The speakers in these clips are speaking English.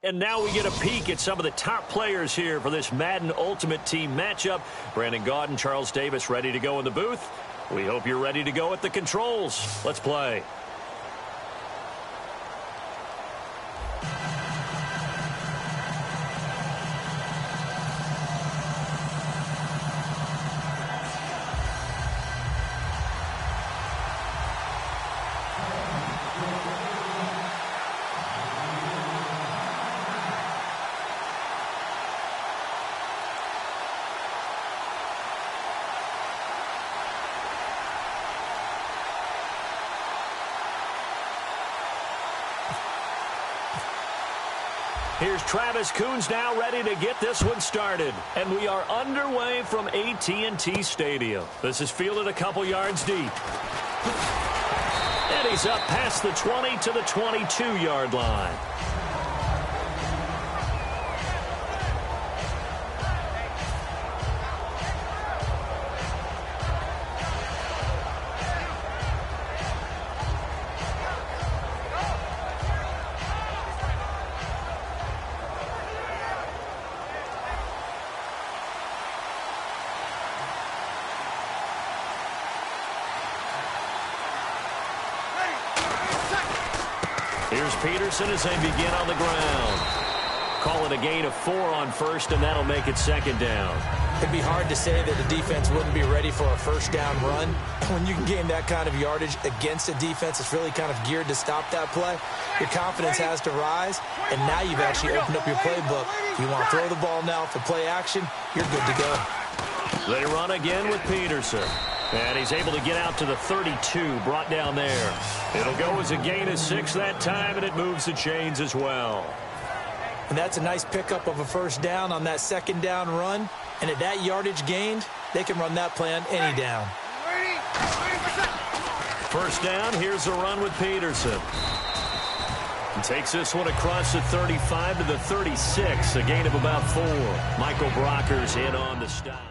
And now we get a peek at some of the top players here for this Madden Ultimate Team matchup. Brandon Gaudin, Charles Davis ready to go in the booth. We hope you're ready to go at the controls. Let's play. Here's Travis Coons now ready to get this one started. And we are underway from AT&T Stadium. This is fielded a couple yards deep. And he's up past the 20 to the 22-yard line. Here's Peterson as they begin on the ground. Call it a gain of 4 on first, and that'll make it second down. It'd be hard to say that the defense wouldn't be ready for a first down run. When you can gain that kind of yardage against a defense that's really kind of geared to stop that play, your confidence has to rise, and now you've actually opened up your playbook. If you want to throw the ball now for play action, you're good to go. They run again with Peterson. And he's able to get out to the 32, brought down there. It'll go as a gain of 6 that time, and it moves the chains as well. And that's a nice pickup of a first down on that second down run. And at that yardage gained, they can run that play on any down. First down, here's a run with Peterson. And takes this one across the 35 to the 36, a gain of about 4. Michael Brockers in on the stop.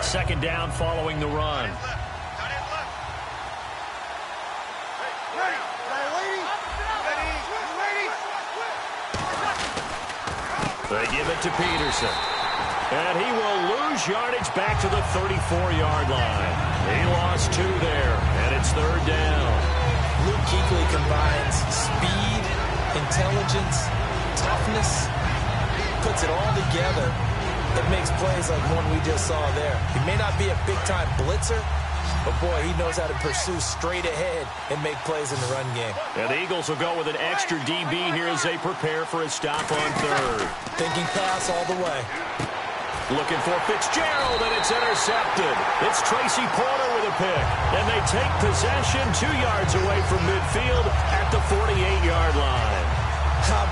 Second down following the run. They give it to Peterson. And he will lose yardage back to the 34-yard line. He lost 2 there, and it's third down. Luke Kuechly combines speed, intelligence, toughness, puts it all together. It makes plays like one we just saw there. He may not be a big-time blitzer, but, boy, he knows how to pursue straight ahead and make plays in the run game. And the Eagles will go with an extra DB here as they prepare for a stop on third. Thinking pass all the way. Looking for Fitzgerald, and it's intercepted. It's Tracy Porter with a pick. And they take possession 2 yards away from midfield at the 48-yard line.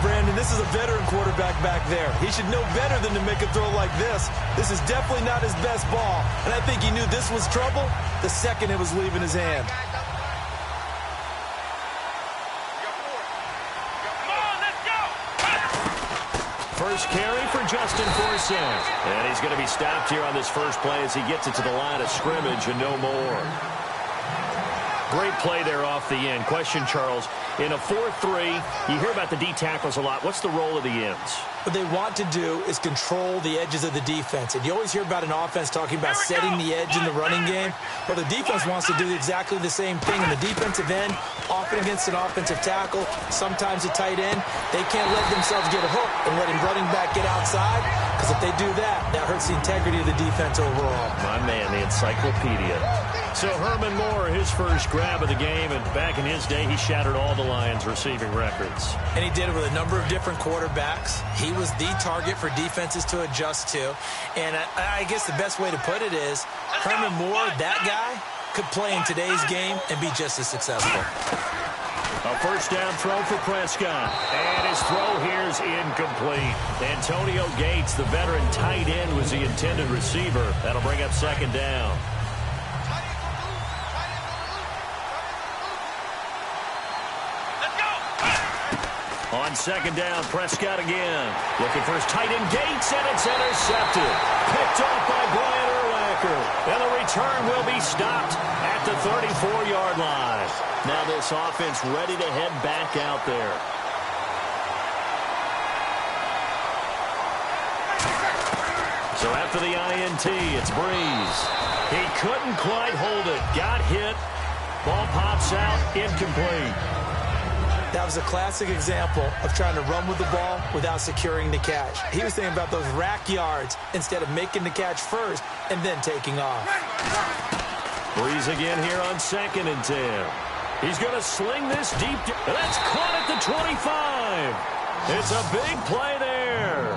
Brandon, this is a veteran quarterback back there. He should know better than to make a throw like this. This is definitely not his best ball, and I think he knew this was trouble the second it was leaving his hand. First carry for Justin Forsett. And he's going to be stopped here on this first play as he gets it to the line of scrimmage and no more. Great play there off the end. Question, Charles, in a 4-3, you hear about the D tackles a lot. What's the role of the ends? What they want to do is control the edges of the defense. And you always hear about an offense talking about setting the edge in the running game. Well, the defense wants to do exactly the same thing. In the defensive end, often against an offensive tackle, sometimes a tight end, they can't let themselves get hooked and let him running back get outside. Because if they do that, that hurts the integrity of the defense overall. My man, the encyclopedia. So Herman Moore, his first grab of the game, and back in his day, he shattered all the Lions' receiving records. And he did it with a number of different quarterbacks. He was the target for defenses to adjust to. And I guess the best way to put it is Herman Moore, that guy, could play in today's game and be just as successful. A first down throw for Prescott. And his throw here is incomplete. Antonio Gates, the veteran tight end, was the intended receiver. That'll bring up second down. On second down, Prescott again. Looking for his tight end Gates, and it's intercepted. Picked off by Brian Urlacher. And the return will be stopped at the 34-yard line. Now this offense ready to head back out there. So after the INT, it's Breeze. He couldn't quite hold it. Got hit. Ball pops out, incomplete. That was a classic example of trying to run with the ball without securing the catch. He was thinking about those rack yards instead of making the catch first and then taking off. Breeze again here on 2nd and 10. He's going to sling this deep. That's caught at the 25. It's a big play there.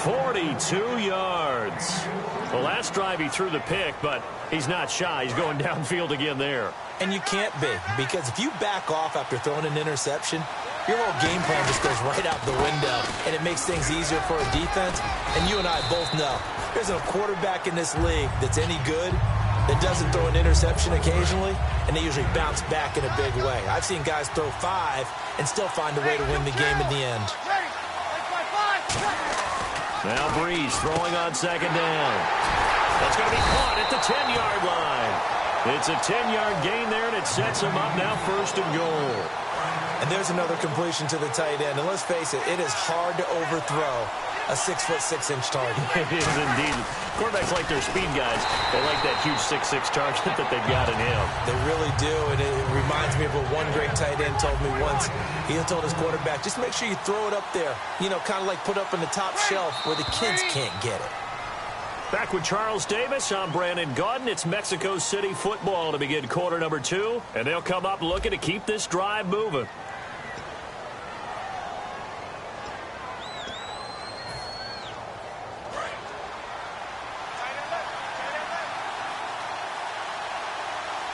42 yards. The last drive he threw the pick, but he's not shy. He's going downfield again there. And you can't be, because if you back off after throwing an interception, your whole game plan just goes right out the window, and it makes things easier for a defense. And you and I both know there's no quarterback in this league that's any good that doesn't throw an interception occasionally, and they usually bounce back in a big way. I've seen guys throw 5 and still find a way to win the game in the end. Now Breeze throwing on second down. That's going to be caught at the 10-yard line. It's a 10-yard gain there, and it sets him up now 1st and goal. And there's another completion to the tight end. And let's face it, it is hard to overthrow a 6'6" target. It is indeed. Quarterbacks like their speed guys. They like that huge 6'6" target that they've got in him. They really do, and it reminds me of what one great tight end told me once. He told his quarterback, just make sure you throw it up there. You know, kind of like put up in the top shelf where the kids can't get it. Back with Charles Davis, I'm Brandon Gaudin. It's Mexico City football to begin quarter number 2, and they'll come up looking to keep this drive moving.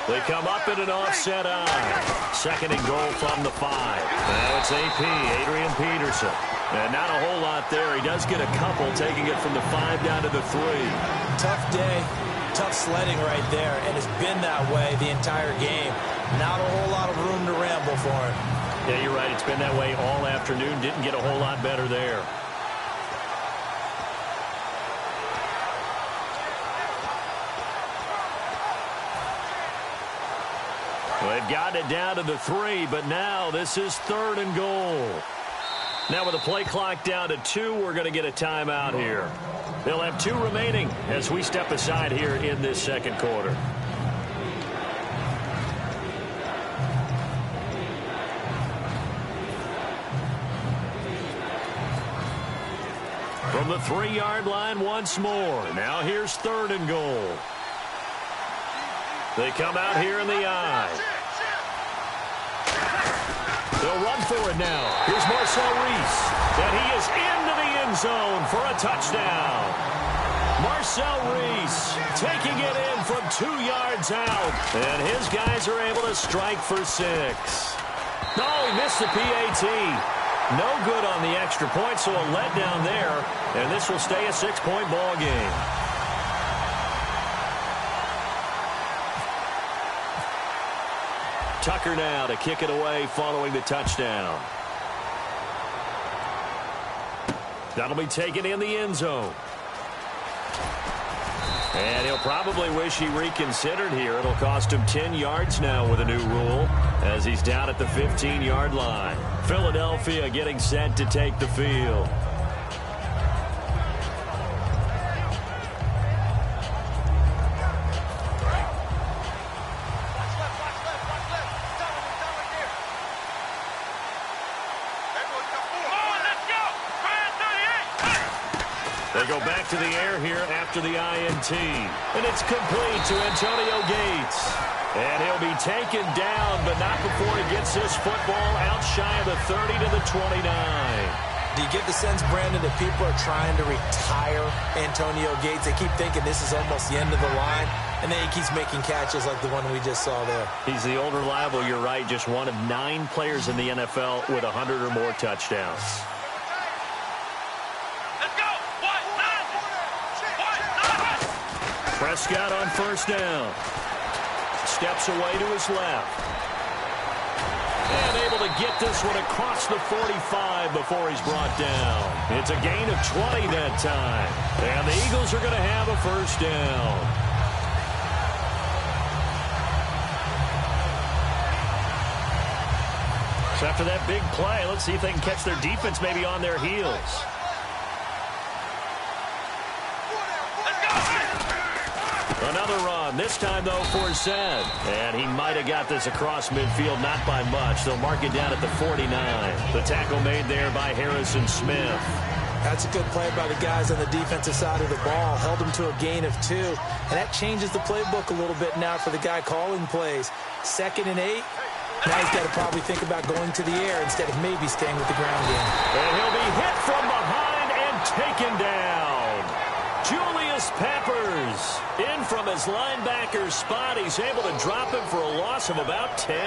They come up in an offset eye. 2nd and goal from the 5. Now it's AP, Adrian Peterson. And not a whole lot there. He does get a couple, taking it from the 5 down to the 3. Tough day, tough sledding right there, and it's been that way the entire game. Not a whole lot of room to ramble for him. Yeah, you're right. It's been that way all afternoon. Didn't get a whole lot better there. They've gotten it down to the 3, but now this is 3rd and goal. Now with the play clock down to 2, we're going to get a timeout here. They'll have 2 remaining as we step aside here in this second quarter. From the 3-yard line once more. Now here's 3rd and goal. They come out here in the eye. They'll run for it now. Here's Marcel Reese. And he is into the end zone for a touchdown. Marcel Reese taking it in from 2 yards out. And his guys are able to strike for 6. No, he missed the PAT. No good on the extra point, so a letdown there. And this will stay a 6-point ball game. Tucker now to kick it away following the touchdown. That'll be taken in the end zone. And he'll probably wish he reconsidered here. It'll cost him 10 yards now with a new rule as he's down at the 15-yard line. Philadelphia getting set to take the field. They go back to the air here after the INT. And it's complete to Antonio Gates. And he'll be taken down, but not before he gets this football out shy of the 30 to the 29. Do you get the sense, Brandon, that people are trying to retire Antonio Gates? They keep thinking this is almost the end of the line. and then he keeps making catches like the one we just saw there. He's the old reliable, you're right, just one of 9 players in the NFL with 100 or more touchdowns. Prescott on first down. Steps away to his left. And able to get this one across the 45 before he's brought down. It's a gain of 20 that time. And the Eagles are going to have a first down. So after that big play, let's see if they can catch their defense maybe on their heels. Another run, this time, though, for Zed. And he might have got this across midfield, not by much. They'll mark it down at the 49. The tackle made there by Harrison Smith. That's a good play by the guys on the defensive side of the ball. Held him to a gain of 2. And that changes the playbook a little bit now for the guy calling plays. 2nd and 8. Now he's got to probably think about going to the air instead of maybe staying with the ground game. And he'll be hit from behind and taken down. Julius Peppers in from his linebacker spot. He's able to drop him for a loss of about 10.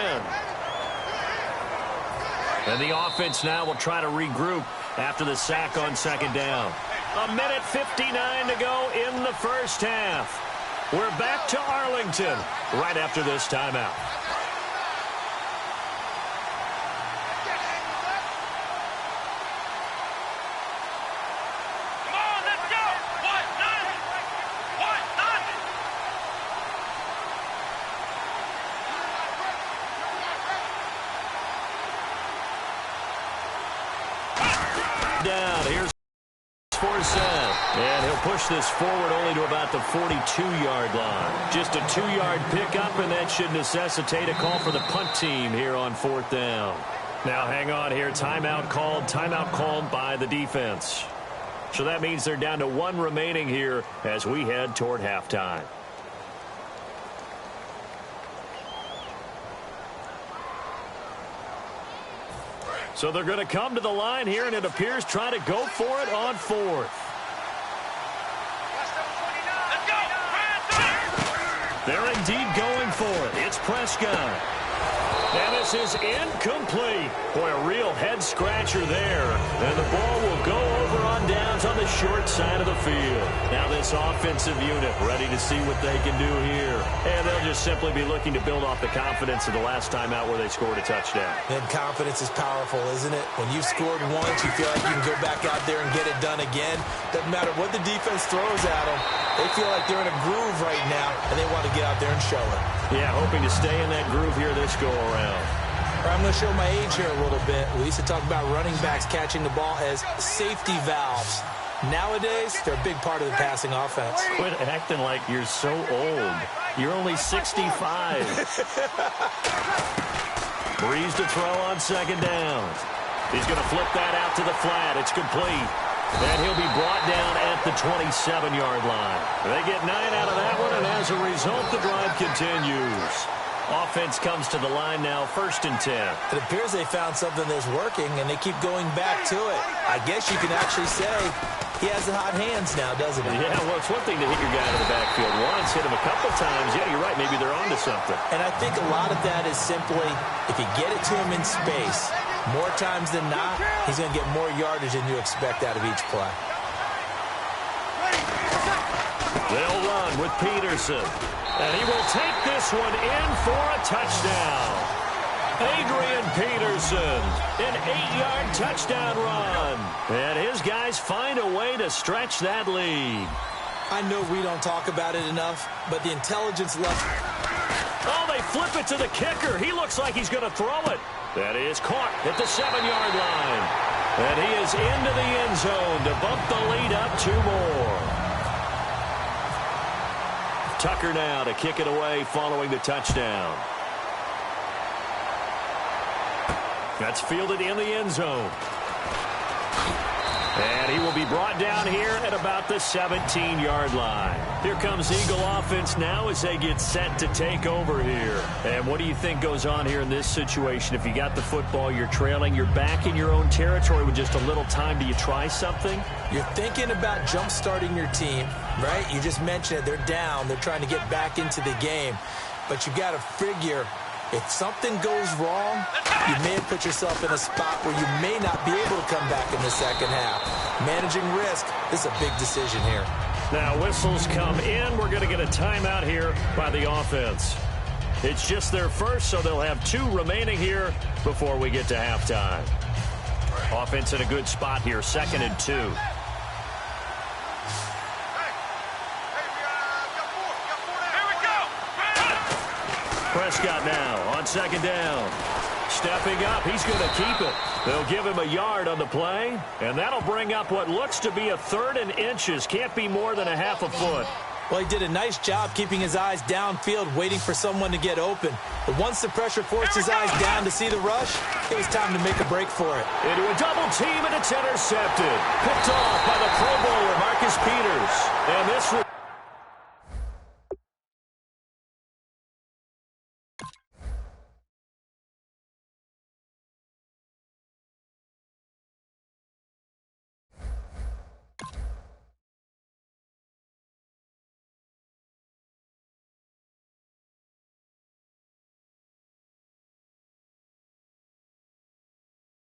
And the offense now will try to regroup after the sack on 2nd down. 1:59 to go in the first half. We're back to Arlington right after this timeout. Down. Here's Forsett. And he'll push this forward only to about the 42-yard line. Just a 2-yard pickup, and that should necessitate a call for the punt team here on 4th down. Now hang on here. Timeout called by the defense. So that means they're down to 1 remaining here as we head toward halftime. So they're going to come to the line here, and it appears try to go for it on 4th. They're indeed going for it. It's Prescott. And this is incomplete. Boy, a real head-scratcher there. And the ball will go over on downs on the short side of the field. Now this offensive unit ready to see what they can do here. And they'll just simply be looking to build off the confidence of the last time out where they scored a touchdown. And confidence is powerful, isn't it? When you've scored once, you feel like you can go back out there and get it done again. Doesn't matter what the defense throws at them. They feel like they're in a groove right now, and they want to get out there and show it. Yeah, hoping to stay in that groove here this go-around. I'm going to show my age here a little bit. We used to talk about running backs catching the ball as safety valves. Nowadays, they're a big part of the passing offense. Quit acting like you're so old. You're only 65. Breeze to throw on 2nd down. He's going to flip that out to the flat. It's complete. And he'll be brought down at the 27-yard line. They get 9 out of that one, and as a result, the drive continues. Offense comes to the line now, 1st and 10. It appears they found something that's working, and they keep going back to it. I guess you can actually say he has the hot hands now, doesn't he? Yeah, well, it's one thing to hit your guy to the backfield once, hit him a couple times. Yeah, you're right. Maybe they're onto something. And I think a lot of that is simply if you get it to him in space, more times than not, he's going to get more yardage than you expect out of each play. They'll run with Peterson. And he will take this one in for a touchdown. Adrian Peterson, an 8-yard touchdown run. And his guys find a way to stretch that lead. I know we don't talk about it enough, but the intelligence level. Oh, they flip it to the kicker. He looks like he's going to throw it. That is caught at the 7-yard line. And he is into the end zone to bump the lead up 2 more. Tucker now to kick it away following the touchdown. That's fielded in the end zone. And he will be brought down here at about the 17-yard line. Here comes Eagle offense now as they get set to take over here. And what do you think goes on here in this situation? If you got the football, you're trailing, you're back in your own territory with just a little time. Do you try something? You're thinking about jump-starting your team, right? You just mentioned it. They're down. They're trying to get back into the game. But you got to figure, if something goes wrong, you may have put yourself in a spot where you may not be able to come back in the second half. Managing risk, this is a big decision here. Now whistles come in. We're going to get a timeout here by the offense. It's just their first, so they'll have 2 remaining here before we get to halftime. Offense in a good spot here, 2nd and 2. Prescott now on 2nd down. Stepping up, he's going to keep it. They'll give him a yard on the play, and that'll bring up what looks to be a 3rd and inches. Can't be more than a half a foot. Well, he did a nice job keeping his eyes downfield, waiting for someone to get open. But once the pressure forced his eyes down to see the rush, it was time to make a break for it. Into a double team, and it's intercepted. Picked off by the Pro Bowler, Marcus Peters. And this